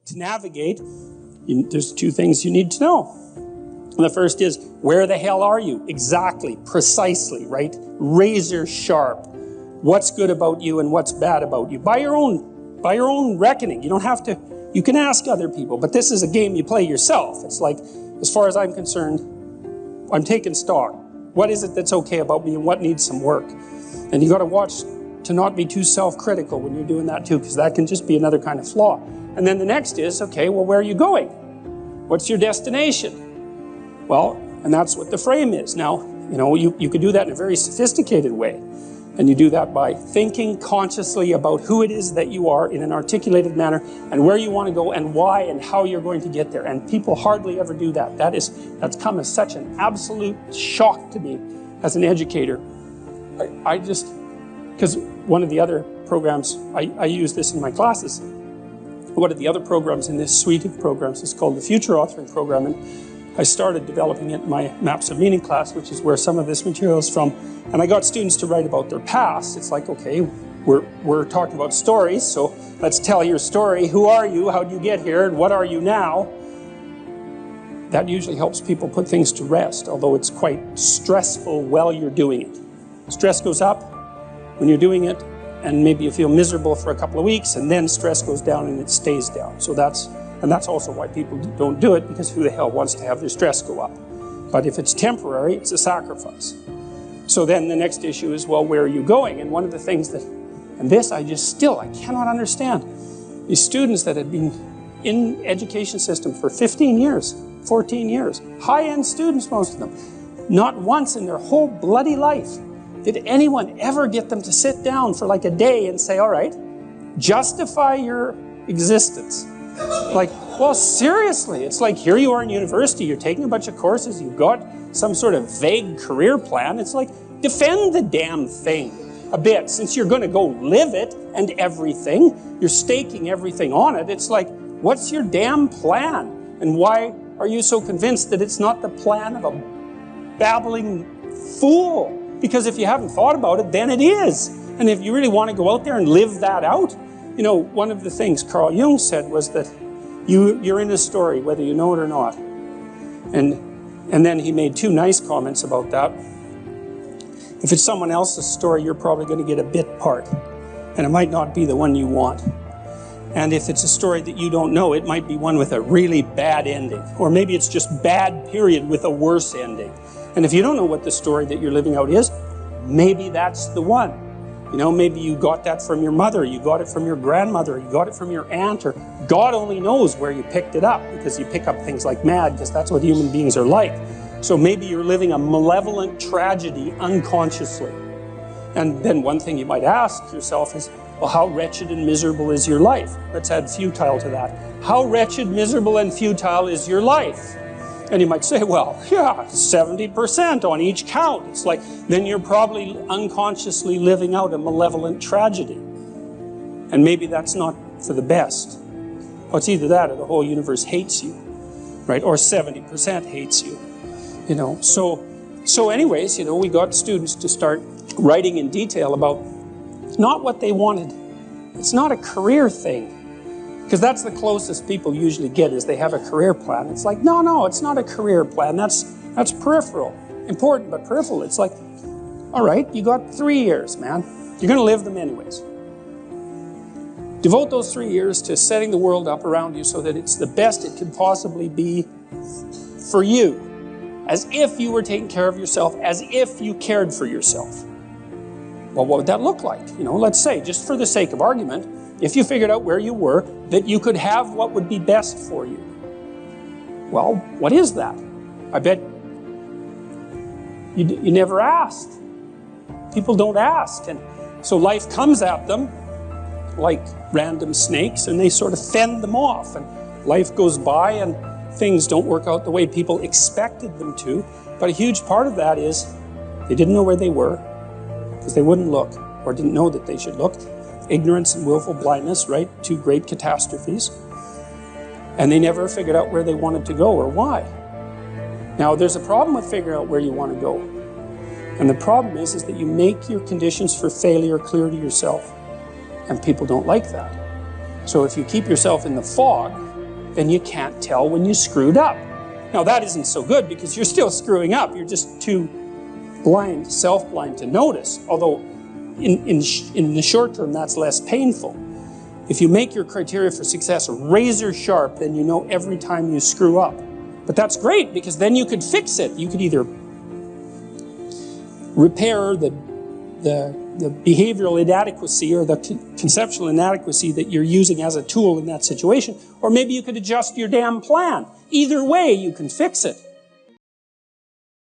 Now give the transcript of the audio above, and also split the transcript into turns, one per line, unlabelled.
to navigate, there's two things you need to know. And the first is, where the hell are you? Exactly, precisely, right? Razor sharp. What's good about you and what's bad about you? By your own reckoning. You don't have to, you can ask other people, but this is a game you play yourself. It's like, as far as I'm concerned, I'm taking stock. What is it that's okay about me and what needs some work? And you got to watch to not be too self-critical when you're doing that too, because that can just be another kind of flaw. And then the next is, okay, well, where are you going? What's your destination? Well, and that's what the frame is. Now, you could do that in a very sophisticated way. And you do that by thinking consciously about who it is that you are in an articulated manner and where you want to go and why and how you're going to get there. And people hardly ever do that. That's come as such an absolute shock to me as an educator. Because one of the other programs, I use this in my classes. One of the other programs in this suite of programs is called the Future Authoring Program. And I started developing it in my Maps of Meaning class, which is where some of this material is from. And I got students to write about their past. It's like, okay, we're talking about stories, so let's tell your story. Who are you? How did you get here? And what are you now? That usually helps people put things to rest, although it's quite stressful while you're doing it. Stress goes up when you're doing it, and maybe you feel miserable for a couple of weeks, and then stress goes down and it stays down. So that's also why people don't do it, because who the hell wants to have their stress go up? But if it's temporary, it's a sacrifice. So then the next issue is, well, where are you going? And one of the things that, and this I cannot understand. These students that had been in education system for 15 years, 14 years, high-end students, most of them, not once in their whole bloody life did anyone ever get them to sit down for like a day and say, all right, justify your existence. Like, well, seriously, it's like, here you are in university, you're taking a bunch of courses, you've got some sort of vague career plan. It's like, defend the damn thing a bit, since you're going to go live it and everything. You're staking everything on it. It's like, what's your damn plan? And why are you so convinced that it's not the plan of a babbling fool? Because if you haven't thought about it, then it is. And if you really want to go out there and live that out, one of the things Carl Jung said was that you're in a story, whether you know it or not. And then he made two nice comments about that. If it's someone else's story, you're probably going to get a bit part. And it might not be the one you want. And if it's a story that you don't know, it might be one with a really bad ending. Or maybe it's just bad, period, with a worse ending. And if you don't know what the story that you're living out is, maybe that's the one. Maybe you got that from your mother, you got it from your grandmother, you got it from your aunt, or God only knows where you picked it up, because you pick up things like mad, because that's what human beings are like. So maybe you're living a malevolent tragedy unconsciously. And then one thing you might ask yourself is, well, how wretched and miserable is your life? Let's add futile to that. How wretched, miserable, and futile is your life? And you might say, well, yeah, 70% on each count. It's like, then you're probably unconsciously living out a malevolent tragedy. And maybe that's not for the best. Well, it's either that or the whole universe hates you, right? Or 70% hates you, So anyways, we got students to start writing in detail about not what they wanted. It's not a career thing. Because that's the closest people usually get, is they have a career plan. It's like, no, it's not a career plan. That's peripheral. Important, but peripheral. It's like, all right, you got 3 years, man. You're going to live them anyways. Devote those 3 years to setting the world up around you so that it's the best it can possibly be for you. As if you were taking care of yourself, as if you cared for yourself. Well, what would that look like? Let's say, just for the sake of argument, if you figured out where you were, that you could have what would be best for you. Well, what is that? I bet you never asked. People don't ask. And so life comes at them like random snakes, and they sort of fend them off. And life goes by, and things don't work out the way people expected them to. But a huge part of that is they didn't know where they were, because they wouldn't look, or didn't know that they should look. Ignorance and willful blindness, right? Two great catastrophes. And they never figured out where they wanted to go or why. Now, there's a problem with figuring out where you want to go. And the problem is that you make your conditions for failure clear to yourself. And people don't like that. So if you keep yourself in the fog, then you can't tell when you screwed up. Now that isn't so good because you're still screwing up. You're just too blind, self-blind to notice. Although in the short term, that's less painful. If you make your criteria for success razor sharp, then you know every time you screw up. But that's great because then you could fix it. You could either repair the behavioral inadequacy or the conceptual inadequacy that you're using as a tool in that situation, or maybe you could adjust your damn plan. Either way, you can fix it.